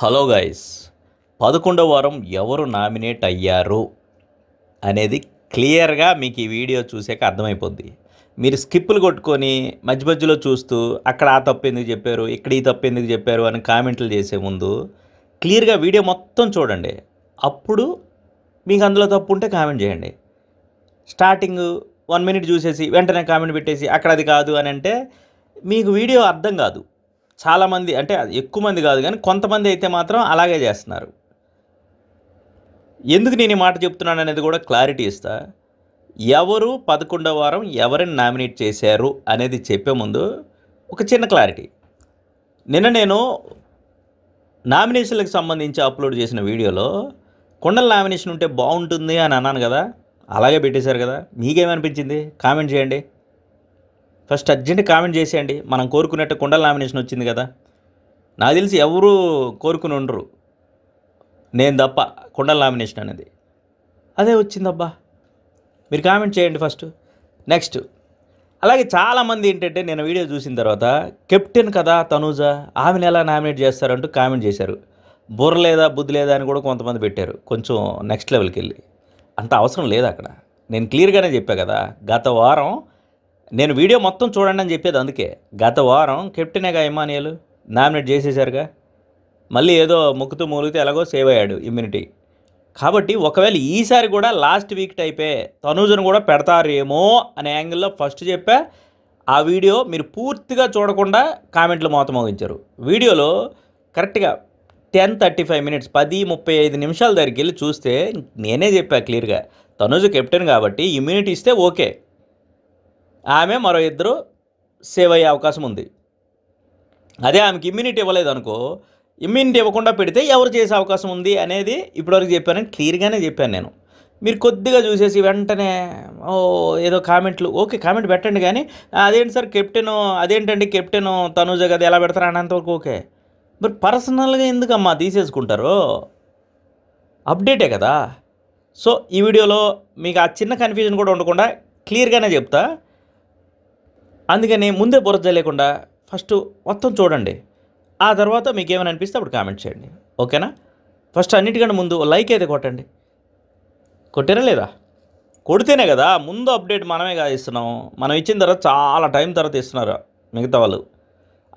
Hello guys, 11వ వారం ఎవరు nominate అయ్యారు అనేది క్లియర్గా మీకు ఈ వీడియో చూసాక అర్థమైపోద్ది. మీరు స్కిప్పులు కొట్టుకొని మధ్య మధ్యలో చూస్తూ అక్కడ ఆ తప్పు ఎందుకు చెప్పారు, ఇక్కడ ఈ తప్పు ఎందుకు చెప్పారు అని కామెంట్లు చేసే ముందు క్లియర్గా వీడియో మొత్తం చూడండి. అప్పుడు మీకు అందులో తప్పు ఉంటే కామెంట్ చేయండి. స్టార్టింగ్ 1 మినిట్ చూసేసి వెంటనే కామెంట్ పెట్టేసి అక్కడ అది కాదు అని అంటే మీకు వీడియో అర్థం కాదు. చాలామంది అంటే ఎక్కువ మంది కాదు కానీ కొంతమంది అయితే మాత్రం అలాగే చేస్తున్నారు. ఎందుకు నేను ఈ మాట చెప్తున్నాను అనేది కూడా క్లారిటీ ఇస్తా. ఎవరు 11వ వారం ఎవరిని నామినేట్ చేశారు అనేది చెప్పే ముందు ఒక చిన్న క్లారిటీ. నిన్న నేను నామినేషన్లకు సంబంధించి అప్లోడ్ చేసిన వీడియోలో కుండల నామినేషన్ ఉంటే బాగుంటుంది అని అన్నాను కదా, అలాగే పెట్టేశారు కదా. మీకేమనిపించింది కామెంట్ చేయండి. ఫస్ట్ అర్జెంట్ కామెంట్ చేసేయండి. మనం కోరుకున్నట్టు కుండల నామినేషన్ వచ్చింది కదా. నాకు తెలిసి ఎవరు కోరుకుని ఉండరు, నేను తప్ప. కుండల నామినేషన్ అనేది అదే వచ్చిందబ్బా. మీరు కామెంట్ చేయండి ఫస్ట్. నెక్స్ట్ అలాగే చాలామంది ఏంటంటే నేను వీడియో చూసిన తర్వాత కెప్టెన్ కదా తనూజ, ఆమెను ఎలా నామినేట్ చేస్తారంటూ కామెంట్ చేశారు. బుర్ర లేదా బుద్ధి లేదా అని కూడా కొంతమంది పెట్టారు. కొంచెం నెక్స్ట్ లెవెల్కి వెళ్ళి అంత అవసరం లేదు అక్కడ. నేను క్లియర్గానే చెప్పా కదా. గత వారం నేను వీడియో మొత్తం చూడండి అని చెప్పేది అందుకే. గత వారం కెప్టెనేగా ఇమానియల్ నామినేట్ చేసేసారుగా. మళ్ళీ ఏదో ముక్కుతూ మూలిగితే ఎలాగో సేవ్ అయ్యాడు ఇమ్యూనిటీ. కాబట్టి ఒకవేళ ఈసారి కూడా లాస్ట్ వీక్ టైపే తనూజను కూడా పెడతారేమో అనే యాంగిల్లో ఫస్ట్ చెప్పా. ఆ వీడియో మీరు పూర్తిగా చూడకుండా కామెంట్లు మోత మోగించారు. వీడియోలో కరెక్ట్గా 10:35 10:35 నిమిషాల దగ్గరికి వెళ్ళి చూస్తే నేనే చెప్పా క్లియర్గా, తనూజ కెప్టెన్ కాబట్టి ఇమ్యూనిటీ ఇస్తే ఓకే, ఆమె మరో ఇద్దరు సేవ్ అయ్యే అవకాశం ఉంది. అదే ఆమెకి ఇమ్యూనిటీ ఇవ్వలేదు అనుకో, ఇమ్యూనిటీ ఇవ్వకుండా పెడితే ఎవరు చేసే అవకాశం ఉంది అనేది ఇప్పటివరకు చెప్పానని క్లియర్గానే చెప్పాను నేను. మీరు కొద్దిగా చూసేసి వెంటనే ఏదో కామెంట్లు, ఓకే కామెంట్ పెట్టండి కానీ అదేంటి సార్ కెప్టెను, అదేంటండి కెప్టెను తనూజ కదా ఎలా పెడతారు అన్నంతవరకు ఓకే. మరి పర్సనల్గా ఎందుకమ్మా తీసేసుకుంటారు? అప్డేటే కదా. సో ఈ వీడియోలో మీకు ఆ చిన్న కన్ఫ్యూజన్ కూడా ఉండకుండా క్లియర్గానే చెప్తా. అందుకని ముందే బురద లేకుండా ఫస్ట్ మొత్తం చూడండి. ఆ తర్వాత మీకు ఏమైనా అనిపిస్తే అప్పుడు కామెంట్ చేయండి, ఓకేనా? ఫస్ట్ అన్నిటికంటే ముందు లైక్ అయితే కొట్టండి. కొట్టారా లేదా? కొడితేనే కదా ముందు అప్డేట్ మనమే కాదు ఇస్తున్నాం. మనం ఇచ్చిన తర్వాత చాలా టైం తర్వాత ఇస్తున్నారు మిగతా వాళ్ళు.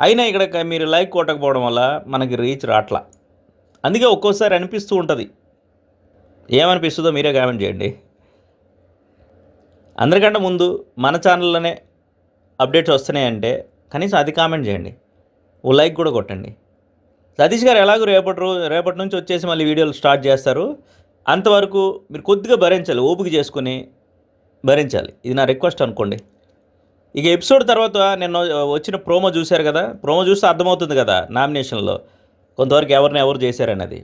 అయినా ఇక్కడ మీరు లైక్ కొట్టకపోవడం వల్ల మనకి రీచ్ రాట్లా. అందుకే ఒక్కోసారి అనిపిస్తూ ఉంటుంది. ఏమనిపిస్తుందో మీరే కామెంట్ చేయండి. అందరికంటే ముందు మన ఛానల్లోనే అప్డేట్స్ వస్తున్నాయంటే కనీసం అది కామెంట్ చేయండి, ఓ లైక్ కూడా కొట్టండి. సతీష్ గారు ఎలాగో రేపటి నుంచి వచ్చేసి మళ్ళీ వీడియోలు స్టార్ట్ చేస్తారు. అంతవరకు మీరు కొద్దిగా భరించాలి, ఓపిక చేసుకుని భరించాలి. ఇది నా రిక్వెస్ట్ అనుకోండి. ఇక ఎపిసోడ్ తర్వాత నిన్న వచ్చిన ప్రోమో చూశారు కదా, ప్రోమో చూస్తే అర్థమవుతుంది కదా నామినేషన్లో కొంతవరకు ఎవరు చేశారనేది.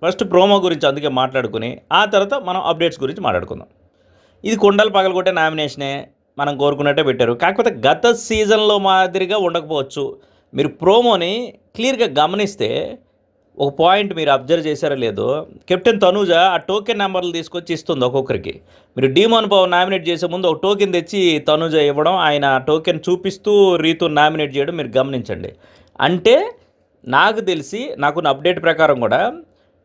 ఫస్ట్ ప్రోమో గురించి అందుకే మాట్లాడుకుని ఆ తర్వాత మనం అప్డేట్స్ గురించి మాట్లాడుకుందాం. ఇది కుండలు పగలగొట్టే నామినేషనే, మనం కోరుకున్నట్టే పెట్టారు. కాకపోతే గత సీజన్లో మాదిరిగా ఉండకపోవచ్చు. మీరు ప్రోమోని క్లియర్గా గమనిస్తే ఒక పాయింట్ మీరు అబ్జర్వ్ చేశారో లేదో, కెప్టెన్ తనూజ ఆ టోకెన్ నెంబర్లు తీసుకొచ్చి ఇస్తుంది ఒక్కొక్కరికి. మీరు డీమోన్ పవన్ నామినేట్ చేసే ముందు ఒక టోకెన్ తెచ్చి తనూజ ఇవ్వడం, ఆయన టోకెన్ చూపిస్తూ రీతు నామినేట్ చేయడం మీరు గమనించండి. అంటే నాకు తెలిసి నాకున్న అప్డేట్ ప్రకారం కూడా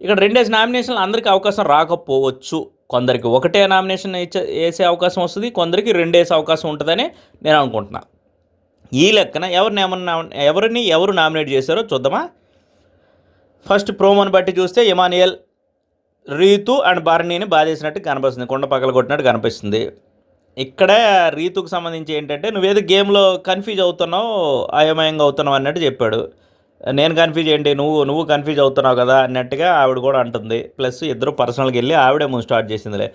ఇక్కడ 2 నామినేషన్లు అందరికీ అవకాశం రాకపోవచ్చు. కొందరికి ఒకటే నామినేషన్ వేసే అవకాశం వస్తుంది, కొందరికి 2 వేసే అవకాశం ఉంటుందని నేను అనుకుంటున్నా. ఈ లెక్కన ఎవరు నామినేట్ చేశారో చూద్దామా. ఫస్ట్ ప్రోమోని బట్టి చూస్తే ఇమానియల్ రీతు అండ్ బార్నీని బాధేసినట్టు కనిపిస్తుంది, కొండ పగల కొట్టినట్టు కనిపిస్తుంది. ఇక్కడ రీతుకు సంబంధించి ఏంటంటే నువ్వేదో గేమ్లో కన్ఫ్యూజ్ అవుతున్నావు, అయోమయంగా అవుతున్నావు అన్నట్టు చెప్పాడు. నేను కన్ఫ్యూజ్ ఏంటి, నువ్వు కన్ఫ్యూజ్ అవుతున్నావు కదా అన్నట్టుగా ఆవిడ కూడా అంటుంది. ప్లస్ ఇద్దరు పర్సనల్గా వెళ్ళి ఆవిడే ముందు స్టార్ట్ చేసిందిలే,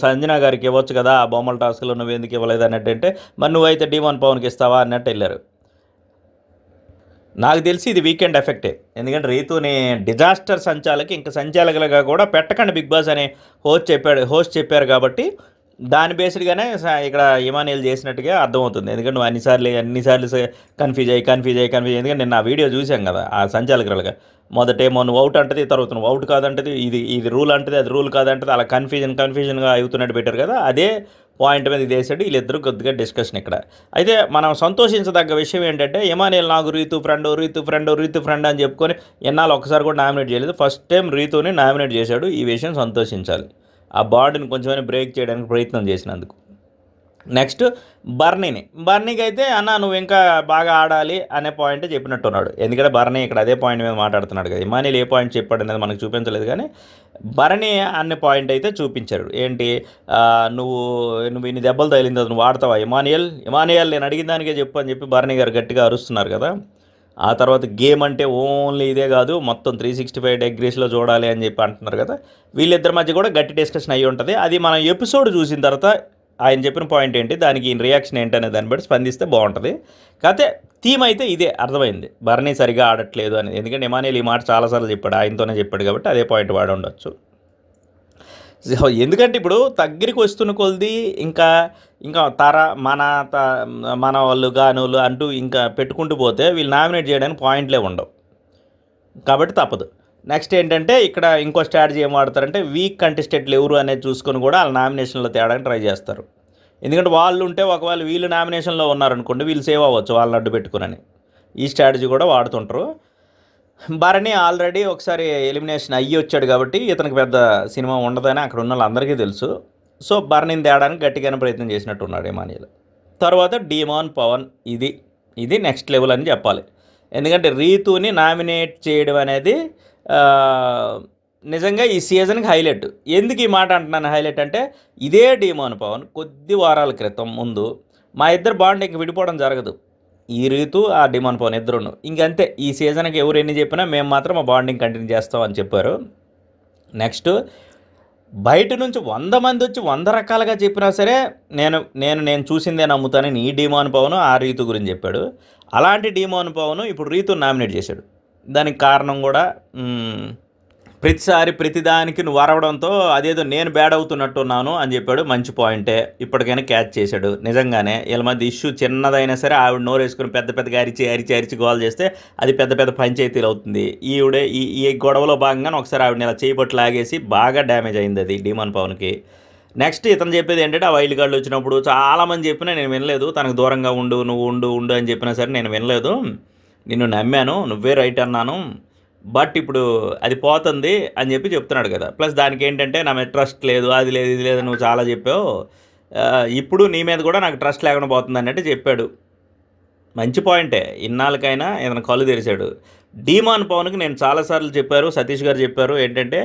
సంజన గారికి ఇవ్వచ్చు కదా ఆ బొమ్మల టాస్క్లో నువ్వు ఎందుకు ఇవ్వలేదు అన్నట్టు. అంటే మరి నువ్వైతే డీమోన్ పవన్కి ఇస్తావా అన్నట్టు వెళ్ళారు. నాకు తెలిసి ఇది వీకెండ్ ఎఫెక్టే. ఎందుకంటే రీతుని డిజాస్టర్ సంచాలకులుగా కూడా పెట్టకండి బిగ్ బాస్ అనే హోస్ట్ చెప్పారు కాబట్టి దాని బేస్డ్గానే ఇక్కడ ఇమానియల్ చేసినట్టుగా అర్థమవుతుంది. ఎందుకంటే నువ్వు అన్నిసార్లు కన్ఫ్యూజ్ అయ్యి ఎందుకంటే నేను ఆ వీడియో చూసాం కదా ఆ సంచాలకులుగా. మొదటేమో నువ్వు అవుట్ అంటది, తర్వాత నువ్వు అవుట్ కాదంటది, ఇది రూల్ అంటది, అది రూల్ కాదంటది, అలా కన్ఫ్యూజన్గా అవుతున్నట్టు పెట్టారు కదా. అదే పాయింట్ మీద ఇది వేసాడు. వీళ్ళిద్దరూ కొద్దిగా డిస్కషన్ ఇక్కడ. అయితే మనం సంతోషించదగ్గ విషయం ఏంటంటే ఇమానియల్ నాకు రీతు ఫ్రెండ్ అని చెప్పుకొని ఎన్నాళ్ళు ఒక్కసారి కూడా నామినేట్ చేయలేదు. ఫస్ట్ టైం రీతుని నామినేట్ చేశాడు. ఈ విషయం సంతోషించాలి. ఆ బాండ్ని కొంచెమైనా బ్రేక్ చేయడానికి ప్రయత్నం చేసినందుకు. నెక్స్ట్ బర్నీకి అయితే అన్న నువ్వు ఇంకా బాగా ఆడాలి అనే పాయింట్ చెప్పినట్టున్నాడు. ఎందుకంటే బర్నీ ఇక్కడ అదే పాయింట్ మీద మాట్లాడుతున్నాడు కదా. ఇమానియల్ ఏ పాయింట్ చెప్పాడు అనేది మనకు చూపించలేదు, కానీ బర్నీ అనే పాయింట్ అయితే చూపించాడు. ఏంటి నువ్వు ఇన్ని దెబ్బలు తగిలింది నువ్వు ఆడతావా ఇమానియల్ నేను అడిగిన దానికే చెప్పు అని చెప్పి బర్నీ గారు గట్టిగా అరుస్తున్నారు కదా. ఆ తర్వాత గేమ్ అంటే ఓన్లీ ఇదే కాదు, మొత్తం 365 డిగ్రీస్లో చూడాలి అని చెప్పి అంటున్నారు కదా. వీళ్ళిద్దరి మధ్య కూడా గట్టి డిస్కషన్ అయ్యి ఉంటుంది. అది మనం ఎపిసోడ్ చూసిన తర్వాత ఆయన చెప్పిన పాయింట్ ఏంటి, దానికి రియాక్షన్ ఏంటి అనే దాన్ని బట్టి స్పందిస్తే బాగుంటుంది. కాకపోతే థీమ్ అయితే ఇదే అర్థమైంది, బర్నీ సరిగా ఆడట్లేదు అనేది. ఎందుకంటే ఇమానియల్ ఈ మాట చాలాసార్లు చెప్పాడు, ఆయనతోనే చెప్పాడు కాబట్టి అదే పాయింట్ వాడి ఉండొచ్చు. ఎందుకంటే ఇప్పుడు దగ్గరికి వస్తున్న కొలది ఇంకా మన వాళ్ళు గానులు అంటూ ఇంకా పెట్టుకుంటూ పోతే వీళ్ళు నామినేట్ చేయడానికి పాయింట్లే ఉండవు కాబట్టి తప్పదు. నెక్స్ట్ ఏంటంటే ఇక్కడ ఇంకో స్ట్రాటజీ ఏం వాడతారంటే వీక్ కంటెస్టెంట్లు ఎవరు అనేది చూసుకొని కూడా వాళ్ళ నామినేషన్లో తేడానికి ట్రై చేస్తారు. ఎందుకంటే వాళ్ళు ఉంటే ఒకవేళ వీళ్ళు నామినేషన్లో ఉన్నారనుకోండి వీళ్ళు సేవ్ అవ్వచ్చు వాళ్ళని అడ్డు పెట్టుకుని. ఈ స్ట్రాటజీ కూడా వాడుతుంటారు. బర్నీ ఆల్రెడీ ఒకసారి ఎలిమినేషన్ అయ్యి వచ్చాడు కాబట్టి ఇతనికి పెద్ద సినిమా ఉండదని అక్కడ ఉన్న వాళ్ళందరికీ తెలుసు. సో బర్నీని తేడానికి గట్టిగానే ప్రయత్నం చేసినట్టున్నాడు ఇమానియల్. తర్వాత డీమాన్ పవన్ ఇది నెక్స్ట్ లెవెల్ అని చెప్పాలి. ఎందుకంటే రీతుని నామినేట్ చేయడం అనేది నిజంగా ఈ సీజన్కి హైలైట్. ఎందుకు ఈ మాట అంటున్నాను హైలైట్ అంటే, ఇదే డీమాన్ పవన్ కొద్ది వారాల క్రితం ముందు మా ఇద్దరు బాండ్ ఇంక విడిపోవడం జరగదు, ఈ రీతు ఆ డీమాన్ పవన్ ఇద్దరును ఇంకంతే, ఈ సీజన్కి ఎవరు ఎన్ని చెప్పినా మేము మాత్రం మా బాండింగ్ కంటిన్యూ చేస్తాం అని చెప్పారు. నెక్స్ట్ బయట నుంచి 100 మంది వచ్చి 100 రకాలుగా చెప్పినా సరే నేను చూసిందే నమ్ముతానని ఈ డీమాన్ పవన్ ఆ రీతు గురించి చెప్పాడు. అలాంటి డీమాన్ పవన్ ఇప్పుడు రీతుని నామినేట్ చేశాడు. దానికి కారణం కూడా ప్రతిదానికి నువ్వు అరవడంతో అదేదో నేను బ్యాడ్ అవుతున్నట్టున్నాను అని చెప్పాడు. మంచి పాయింటే, ఇప్పటికైనా క్యాచ్ చేశాడు. నిజంగానే వీళ్ళ మధ్య ఇష్యూ చిన్నదైనా సరే ఆవిడ నోరేసుకుని పెద్దగా అరిచి గోల్ చేస్తే అది పెద్ద పంచాయతీలు అవుతుంది. ఈవిడే ఈ గొడవలో భాగంగానే ఒకసారి ఆవిడని ఇలా చేయబట్టి లాగేసి బాగా డ్యామేజ్ అయింది అది డీమాన్ పవన్కి. నెక్స్ట్ ఇతను చెప్పేది ఏంటంటే ఆ వైల్డ్ కార్డులు వచ్చినప్పుడు చాలామంది చెప్పినా నేను వినలేదు, తనకు దూరంగా నువ్వు ఉండు అని చెప్పినా సరే నేను వినలేదు, నిన్ను నమ్మాను, నువ్వే రైట్ అన్నాను, బట్ ఇప్పుడు అది పోతుంది అని చెప్పి చెప్తున్నాడు కదా. ప్లస్ దానికి ఏంటంటే నా మీద ట్రస్ట్ లేదు, అది లేదు ఇది లేదు నువ్వు చాలా చెప్పావు, ఇప్పుడు నీ మీద కూడా నాకు ట్రస్ట్ లేకుండా పోతుంది అన్నట్టు చెప్పాడు. మంచి పాయింటే, ఇన్నాళ్ళకైనా ఏదైనా కళ్ళు తెరిచాడు. డీమాన్ పవన్కి నేను చాలాసార్లు చెప్పారు, సతీష్ గారు చెప్పారు, ఏంటంటే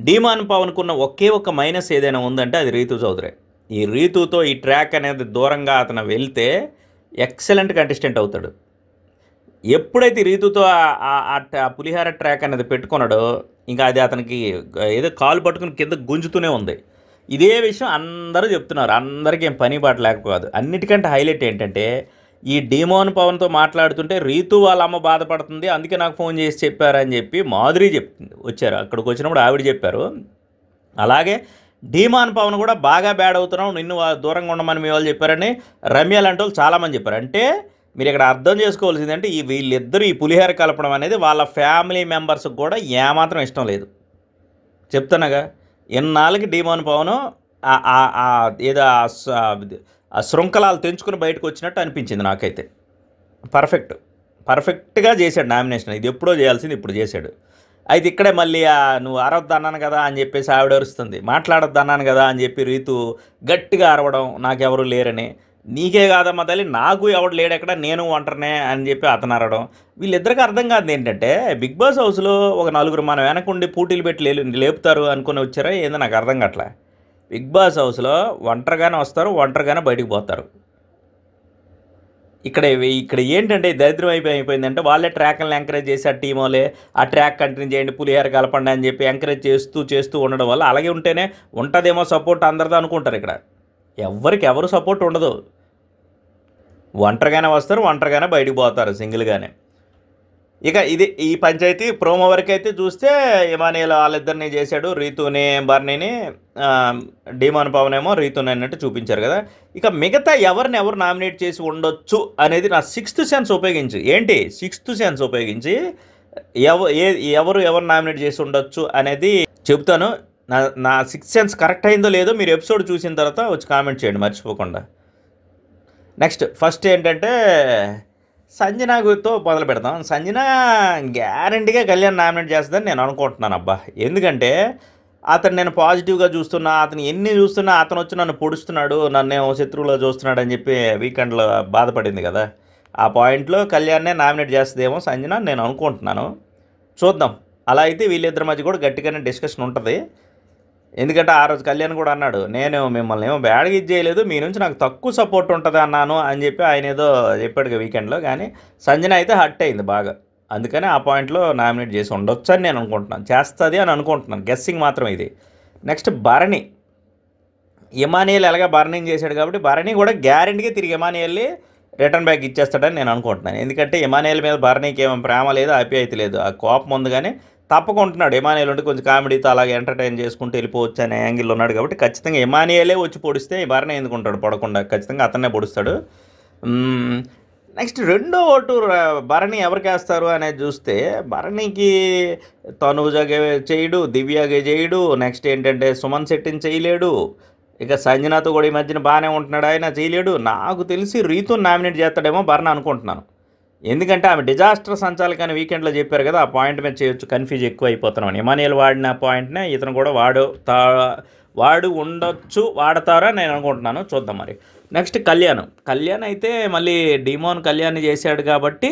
డీమాన్ పవన్కున్న ఒకే ఒక మైనస్ ఏదైనా ఉందంటే అది రీతు చౌదరి. ఈ రీతుతో ఈ ట్రాక్ అనేది దూరంగా అతను వెళ్తే ఎక్సలెంట్ కంటెస్టెంట్ అవుతాడు. ఎప్పుడైతే రీతుతో ఆ పులిహార ట్రాక్ అనేది పెట్టుకున్నాడో ఇంకా అది అతనికి ఏదో కాలు పట్టుకుని కింద గుంజుతూనే ఉంది. ఇదే విషయం అందరూ చెప్తున్నారు, అందరికీ ఏం పని బాట లేకపోదు. అన్నిటికంటే హైలైట్ ఏంటంటే ఈ డీమాన్ పవన్తో మాట్లాడుతుంటే రీతు వాళ్ళ అమ్మ బాధపడుతుంది, అందుకే నాకు ఫోన్ చేసి చెప్పారని చెప్పి మాధురి వచ్చారు. అక్కడికి వచ్చినప్పుడు ఆవిడ చెప్పారు. అలాగే డీమాన్ పవన్ కూడా బాగా బ్యాడ్ అవుతున్నావు, నిన్ను దూరంగా ఉండమని మీ వాళ్ళు చెప్పారని రమ్య లాంటి వాళ్ళు చాలామంది చెప్పారు. అంటే మీరు ఇక్కడ అర్థం చేసుకోవాల్సింది అంటే వీళ్ళిద్దరూ ఈ పులిహోర కలపడం అనేది వాళ్ళ ఫ్యామిలీ మెంబర్స్కి కూడా ఏమాత్రం ఇష్టం లేదు. చెప్తున్నాగా, ఎన్నాళ్ళకి డీమాన్ పవన్ ఏదో ఆ శృంఖలాలు తెంచుకుని బయటకు వచ్చినట్టు అనిపించింది నాకైతే. పర్ఫెక్ట్గా చేశాడు నామినేషన్. ఇది ఎప్పుడో చేయాల్సింది ఇప్పుడు చేశాడు. అయితే ఇక్కడే మళ్ళీ నువ్వు అరవద్దు అన్నాను కదా అని చెప్పేసి ఆవిడ అరుస్తుంది, మాట్లాడొద్దు అన్నాను కదా అని చెప్పి రీతు గట్టిగా అరవడం, నాకెవరు లేరని. నీకే కాదమ్మా తల్లి, నాకు ఎవడు లేడెక్కడ, నేను ఒంటరినే అని చెప్పి అతను అరవడం. వీళ్ళిద్దరికి అర్థం కాదు ఏంటంటే బిగ్ బాస్ హౌస్లో ఒక నలుగురు మనం వెనకుండి పోటీలు పెట్టి లేపుతారు అనుకుని వచ్చారా ఏందో నాకు అర్థం కావట్లే. బిగ్ బాస్ హౌస్లో ఒంటరిగానే వస్తారు, ఒంటరిగానే బయటికి పోతారు. ఇక్కడ ఏంటంటే దరిద్రం అయిపోయిందంటే వాళ్ళే ట్రాక్లను ఎంకరేజ్ చేసి ఆ టీం వాళ్ళే ఆ ట్రాక్ కంటిన్యూ చేయండి, పులిహోర కలపండి అని చెప్పి ఎంకరేజ్ చేస్తూ ఉండడం వల్ల అలాగే ఉంటేనే ఉంటుందేమో సపోర్ట్ అందరితో అనుకుంటారు. ఇక్కడ ఎవరు సపోర్ట్ ఉండదు, ఒంటరిగానే వస్తారు, ఒంటరిగానే బయటికి పోతారు సింగిల్గానే. ఇక ఈ పంచాయతీ ప్రోమో వరకు అయితే చూస్తే ఇమానియల్ వాళ్ళిద్దరిని చేశాడు, రీతుని బర్నీని, డీమాన్ పవన్ ఏమో రీతుని అన్నట్టు చూపించారు కదా. ఇక మిగతా ఎవరు నామినేట్ చేసి ఉండొచ్చు అనేది నా సిక్స్త్ సెన్స్ ఉపయోగించి ఎవరు నామినేట్ చేసి ఉండొచ్చు అనేది చెబుతాను. నా నా సిక్స్ సెన్స్ కరెక్ట్ అయిందో లేదో మీరు ఎపిసోడ్ చూసిన తర్వాత వచ్చి కామెంట్ చేయండి మర్చిపోకుండా. నెక్స్ట్ ఫస్ట్ ఏంటంటే సంజనాతో మొదలు పెడతాం. సంజన గ్యారంటీగా కళ్యాణ్ నామినేట్ చేస్తుందని నేను అనుకుంటున్నాను అబ్బా. ఎందుకంటే అతను నేను పాజిటివ్గా చూస్తున్నా, అతను ఎన్ని చూస్తున్నా అతను వచ్చి నన్ను పొడుస్తున్నాడు, నన్నేమో శత్రువులో చూస్తున్నాడు అని చెప్పి వీకెండ్లో బాధపడింది కదా. ఆ పాయింట్లో కళ్యాణ్నే నామినేట్ చేస్తుందేమో సంజన నేను అనుకుంటున్నాను. చూద్దాం. అలా అయితే వీళ్ళిద్దరి మధ్య కూడా గట్టిగానే డిస్కషన్ ఉంటుంది. ఎందుకంటే ఆ రోజు కళ్యాణ్ కూడా అన్నాడు, నేను మిమ్మల్ని ఏమో బ్యాడ్గా ఇది చేయలేదు, మీ నుంచి నాకు తక్కువ సపోర్ట్ ఉంటుంది అన్నాను అని చెప్పి ఆయన ఏదో చెప్పాడు వీకెండ్లో. కానీ సంజన అయితే హర్ట్ అయింది బాగా. అందుకని ఆ పాయింట్లో నామినేట్ చేసి ఉండొచ్చు అని నేను అనుకుంటున్నాను. చేస్తుంది అని అనుకుంటున్నాను. గెస్సింగ్ మాత్రం ఇది. నెక్స్ట్ భరణి. ఇమానియల్ ఎలాగా భరణిని చేశాడు కాబట్టి భరణి కూడా గ్యారెంటీగా తిరిగి ఇమానియల్ని రిటర్న్ బ్యాక్ ఇచ్చేస్తాడని నేను అనుకుంటున్నాను. ఎందుకంటే ఇమానియల్ మీద భరణికి ఏమో ప్రేమ లేదు, ఆప్యాయత లేదు. ఆ కోపం ఉంది కానీ తప్పకుంటున్నాడు. ఇమానియల్ ఉంటే కొంచెం కామెడీతో అలాగే ఎంటర్టైన్ చేసుకుంటూ వెళ్ళిపోవచ్చు అనే యాంగిల్లో ఉన్నాడు కాబట్టి ఖచ్చితంగా ఇమానియలే వచ్చి పొడిస్తే భరణి ఎందుకుంటాడు పొడకుండా, ఖచ్చితంగా అతన్నే పొడుస్తాడు. నెక్స్ట్ రెండో ఓటు భరణి ఎవరికి వేస్తారు అనేది చూస్తే భరణికి తనుజాగే చేయడు, దివ్యాగే చేయడు, నెక్స్ట్ ఏంటంటే సుమన్ శెట్టిని చేయలేడు, ఇక సంజనాతో కూడా ఈ మధ్యన బాగానే ఉంటున్నాడు, ఆయన చేయలేడు. నాకు తెలిసి రీతుని నామినేట్ చేస్తాడేమో భరణి అనుకుంటున్నాను. ఎందుకంటే ఆమె డిజాస్టర్ సంచాలకాన్ని వీకెండ్లో చెప్పారు కదా, ఆ పాయింట్ మీద చేయొచ్చు. కన్ఫ్యూజ్ ఎక్కువ అయిపోతున్నాను. ఇమానియల్ వాడిన పాయింట్నే ఇతను కూడా వాడు ఉండొచ్చు, వాడతారా నేను అనుకుంటున్నాను. చూద్దాం మరి. నెక్స్ట్ కళ్యాణ్ అయితే మళ్ళీ డిమోన్ కళ్యాణ్ చేశాడు కాబట్టి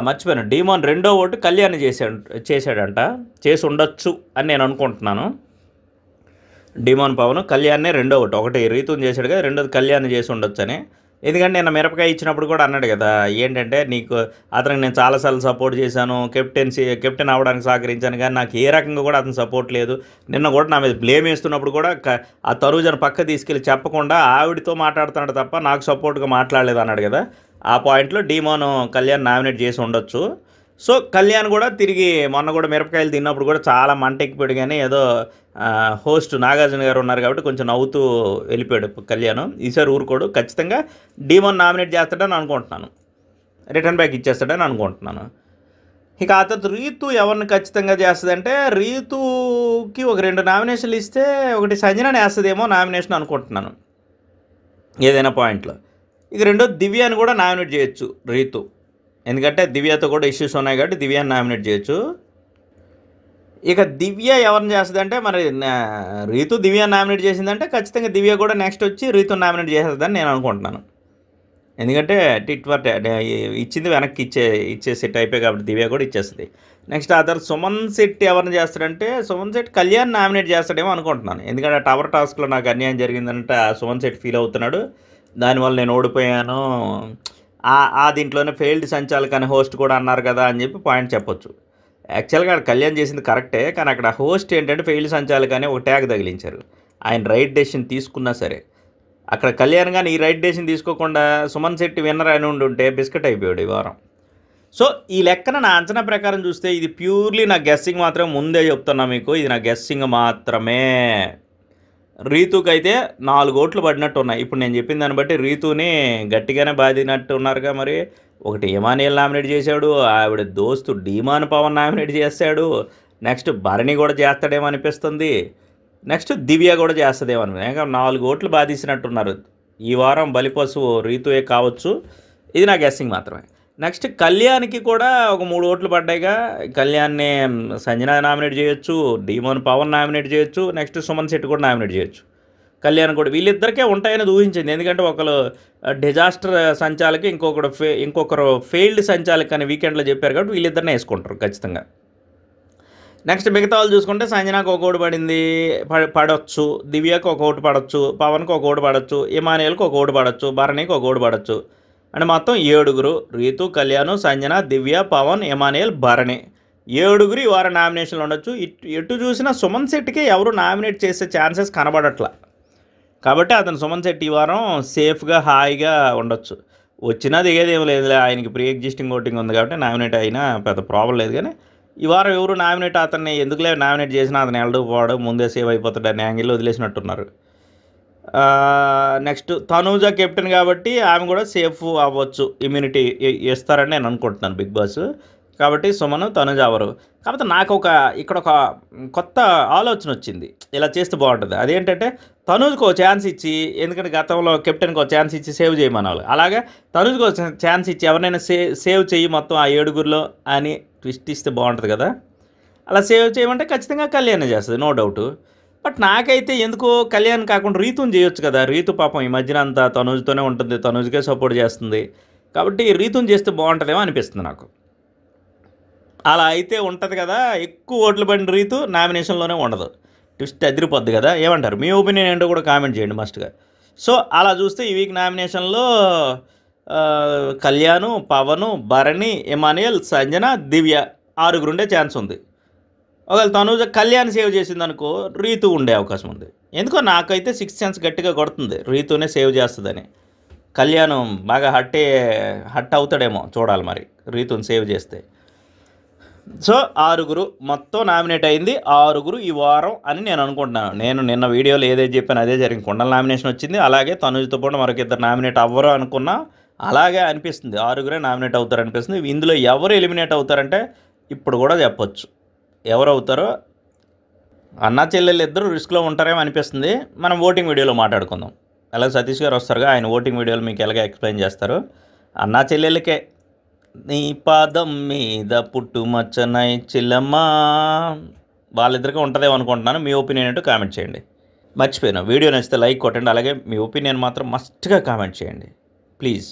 మర్చిపోయాను, డిమోన్ రెండో ఓటు కళ్యాణ్ చేశాడంట, చేసి ఉండొచ్చు అని నేను అనుకుంటున్నాను. డిమోన్ పవన్ కళ్యాణ్నే రెండో ఓటు, ఒకటి రీతుని చేశాడు కదా, రెండోది కళ్యాణ్ చేసి ఉండొచ్చు అని. ఎందుకంటే నేను మిరపకాయ ఇచ్చినప్పుడు కూడా అన్నాడు కదా, ఏంటంటే నీకు అతనికి నేను చాలాసార్లు సపోర్ట్ చేశాను, కెప్టెన్ అవ్వడానికి సహకరించాను, కానీ నాకు ఏ రకంగా కూడా అతను సపోర్ట్ లేదు. నిన్న కూడా నా మీద బ్లేమ్ వేస్తున్నప్పుడు కూడా ఆ తరుజను పక్క తీసుకెళ్ళి చెప్పకుండా ఆవిడతో మాట్లాడుతున్నాడు తప్ప నాకు సపోర్ట్గా మాట్లాడలేదు అన్నాడు కదా. ఆ పాయింట్లో డిమోన్ కళ్యాణ్ నామినేట్ చేసి ఉండొచ్చు. సో కళ్యాణ్ కూడా తిరిగి మొన్న కూడా మిరపకాయలు తిన్నప్పుడు కూడా చాలా మంట ఎక్కిపోయాడు, కానీ ఏదో హోస్ట్ నాగార్జున గారు ఉన్నారు కాబట్టి కొంచెం నవ్వుతూ వెళ్ళిపోయాడు కళ్యాణ్. ఈసారి ఊరుకోడు, ఖచ్చితంగా డిమోన్ నామినేట్ చేస్తాడని అనుకుంటున్నాను, రిటర్న్ బ్యాక్ ఇచ్చేస్తాడని అనుకుంటున్నాను. ఇక ఆ తర్వాత రీతు ఎవరిని ఖచ్చితంగా చేస్తుందంటే రీతుకి ఒక 2 నామినేషన్లు ఇస్తే ఒకటి సంజనాని వేస్తుందేమో నామినేషన్ అనుకుంటున్నాను ఏదైనా పాయింట్లో. ఇక రెండోది దివ్యాని కూడా నామినేట్ చేయొచ్చు రీతు, ఎందుకంటే దివ్యతో కూడా ఇష్యూస్ ఉన్నాయి కాబట్టి దివ్యాని నామినేట్ చేయొచ్చు. ఇక దివ్య ఎవరిని చేస్తుందంటే మరి రీతు దివ్యాని నామినేట్ చేసిందంటే ఖచ్చితంగా దివ్య కూడా నెక్స్ట్ వచ్చి రీతుని నామినేట్ చేసేస్తుందని నేను అనుకుంటున్నాను. ఎందుకంటే టిట్ ఫర్ ఇచ్చింది వెనక్కి ఇచ్చే సెట్ అయిపోయి కాబట్టి దివ్య కూడా ఇచ్చేస్తుంది. నెక్స్ట్ ఆ తర్వాత సుమన్ శెట్టి ఎవరిని చేస్తాడంటే సుమన్ శెట్టి కళ్యాణ్ నామినేట్ చేస్తాడేమో అనుకుంటున్నాను. ఎందుకంటే టవర్ టాస్క్లో నాకు అన్యాయం జరిగిందంటే ఆ సుమన్ శెట్టి ఫీల్ అవుతున్నాడు, దానివల్ల నేను ఓడిపోయాను, ఆ దీంట్లోనే ఫెయిల్డ్ సంచాలక్ అనే హోస్ట్ కూడా అన్నారు కదా అని చెప్పి పాయింట్ చెప్పొచ్చు. యాక్చువల్గా అక్కడ కళ్యాణ్ చేసింది కరెక్టే, కానీ అక్కడ హోస్ట్ ఏంటంటే ఫెయిల్డ్ సంచాలక్ అని ఒక ట్యాగ్ తగిలించారు. ఆయన రైట్ డెసిషన్ తీసుకున్నా సరే అక్కడ కళ్యాణ్ కానీ ఈ రైట్ డెసిషన్ తీసుకోకుండా సుమన్ శెట్టి విన్నర్ అని ఉంటే బిస్కెట్ అయిపోయాడు ఈ వారం. సో ఈ లెక్కన నా అంచనా ప్రకారం చూస్తే ఇది ప్యూర్లీ నా గెస్సింగ్ మాత్రమే, ముందే చెప్తున్నా మీకు, ఇది నా గెస్సింగ్ మాత్రమే. రీతుకి అయితే 4 ఓట్లు పడినట్టు ఉన్నాయి. ఇప్పుడు నేను చెప్పిన దాన్ని బట్టి రీతుని గట్టిగానే బాధినట్టు ఉన్నారుగా. మరి ఒకటి ఇమానియల్ నామినేట్ చేశాడు, ఆవిడ దోస్తు డిమాన్ పవన్ నామినేట్ చేశాడు, నెక్స్ట్ భరణి కూడా చేస్తాడేమో అనిపిస్తుంది, నెక్స్ట్ దివ్య కూడా చేస్తుందేమో అని. ఇంకా 4 ఓట్లు బాధించినట్టున్నారు. ఈ వారం బలిపశువు రీతుయే కావచ్చు, ఇది నా గెస్సింగ్ మాత్రమే. నెక్స్ట్ కళ్యాణ్కి కూడా ఒక 3 ఓట్లు పడ్డాయిగా. కళ్యాణ్ని సంజన నామినేట్ చేయొచ్చు, డిమోన్ పవన్ నామినేట్ చేయొచ్చు, నెక్స్ట్ సుమన్ శెట్టి కూడా నామినేట్ చేయొచ్చు. కళ్యాణ్ కూడా వీళ్ళిద్దరికే ఉంటాయని ఊహించింది, ఎందుకంటే ఒకరు డిజాస్టర్ సంచాలకి, ఇంకొకరు ఫెయిల్డ్ సంచాలక్ అని వీకెండ్లో చెప్పారు కాబట్టి వీళ్ళిద్దరినే వేసుకుంటారు ఖచ్చితంగా. నెక్స్ట్ మిగతా వాళ్ళు చూసుకుంటే సంజనాకు ఒక ఓటు పడింది, పడవచ్చు, దివ్యకు ఒక ఓటు పడవచ్చు, పవన్కి ఒక ఓటు పడవచ్చు, ఇమానియల్కి ఒక ఓటు పడవచ్చు, భరణికి ఒక ఓటు పడవచ్చు. అంటే మొత్తం 7 రీతు, కళ్యాణ్, సంజన, దివ్య, పవన్, ఇమానియల్, భరణి 7 ఈ వారం నామినేషన్లు ఉండొచ్చు. ఎటు చూసినా సుమన్ శెట్టికి ఎవరు నామినేట్ చేసే ఛాన్సెస్ కనబడట్లా కాబట్టి అతను సుమన్ శెట్టి ఈ వారం సేఫ్గా హాయిగా ఉండొచ్చు. వచ్చినా దిగేది ఏం లేదు, ఆయనకి ప్రీ ఎగ్జిస్టింగ్ ఓటింగ్ ఉంది కాబట్టి నామినేట్ అయినా పెద్ద ప్రాబ్లం లేదు. కానీ ఈ వారం ఎవరు నామినేట్ అతన్ని ఎందుకులే నామినేట్ చేసినా అతను వెళ్ళడు పోవడం ముందే సేవ్ అయిపోతాడు అనే యాంగిల్లో వదిలేసినట్టున్నారు. నెక్స్ట్ తనూజ కెప్టెన్ కాబట్టి ఆమె కూడా సేఫ్ అవ్వచ్చు, ఇమ్యూనిటీ ఇస్తారని నేను అనుకుంటున్నాను బిగ్ బాస్. కాబట్టి సుమన్, తనుజ అవరు. కాకపోతే నాకు ఇక్కడ ఒక కొత్త ఆలోచన వచ్చింది. ఇలా చేస్తే బాగుంటుంది. అదేంటంటే తనుజ్‌కి ఒక ఛాన్స్ ఇచ్చి, ఎందుకంటే గతంలో కెప్టెన్‌కి ఒక ఛాన్స్ ఇచ్చి సేవ్ చేయమనాలి. అలాగే తనుజ్‌కి ఒక ఛాన్స్ ఇచ్చి ఎవరినైనా సేవ్ చెయ్యి మొత్తం ఆ ఏడుగురిలో అని ట్విస్ట్ ఇస్తే బాగుంటుంది కదా! అలా సేవ్ చేయమంటే ఖచ్చితంగా కళ్యాణే చేస్తది, నో డౌటు. బట్ నాకైతే ఎందుకో కళ్యాణ్ కాకుండా రీతుని చేయొచ్చు కదా! రీతు పాపం ఈ మధ్యన అంతా తనుజ్‌తోనే ఉంటుంది. తనుజ్‌కే సపోర్ట్ చేస్తుంది. కాబట్టి రీతుని చేస్తే బాగుంటుందేమో అనిపిస్తుంది నాకు. అలా అయితే ఉంటది కదా! ఎక్కువ ఓట్లు పడిన రీతు నామినేషన్‌లోనే ఉండదు. ట్విస్ట్ అదిరిపోద్ది కదా! ఏమంటారు? మీ ఒపీనియన్ ఏంటో కూడా కామెంట్ చేయండి మస్ట్‌గా. సో, అలా చూస్తే ఈ వీక్ నామినేషన్‌లో కళ్యాణు, పవను, భరణి, ఇమాన్యుయల్, సంజన, దివ్య ఆరుగురుండే ఛాన్స్ ఉంది. ఒకవేళ తనూజ కళ్యాణ్ సేవ్ చేసిందనుకో రీతు ఉండే అవకాశం ఉంది. ఎందుకో నాకైతే 6th సెన్స్ గట్టిగా కొడుతుంది రీతునే సేవ్ చేస్తదని. కళ్యాణ్ బాగా హట్ అవుతాడేమో చూడాలి మరి రీతుని సేవ్ చేస్తే. సో 6 మొత్తం నామినేట్ అయింది. 6 ఈ వారం అని నేను అనుకుంటున్నాను. నేను నిన్న వీడియోలో ఏదైతే చెప్పాను అదే జరిగింది. కుండల నామినేషన్ వచ్చింది. అలాగే తనుజ్‌తో పాటు మరొక ఇద్దరు నామినేట్ అవ్వరు అనుకున్నా. అలాగే అనిపిస్తుంది. 6 నామినేట్ అవుతారు అనిపిస్తుంది. ఇందులో ఎవరు ఎలిమినేట్ అవుతారంటే ఇప్పుడు కూడా చెప్పొచ్చు. ఎవరు అవుతారో అన్నా చెల్లెళ్ళు ఇద్దరు రిస్క్లో ఉంటారేమో అనిపిస్తుంది. మనం ఓటింగ్ వీడియోలో మాట్లాడుకుందాం. అలాగే సతీష్ గారు వస్తారుగా, ఆయన ఓటింగ్ వీడియోలో మీకు ఎలాగ ఎక్స్ప్లెయిన్ చేస్తారు. అన్నా చెల్లెళ్ళకే నీ పాదం మీద పుట్టుమచ్చనై చిల్లమ్మా వాళ్ళిద్దరికీ ఉంటుందేమో అనుకుంటున్నాను. మీ ఒపీనియన్ ఏంటో కామెంట్ చేయండి. మర్చిపోయాను, వీడియో నచ్చితే లైక్ కొట్టండి. అలాగే మీ ఒపీనియన్ మాత్రం మస్ట్గా కామెంట్ చేయండి ప్లీజ్.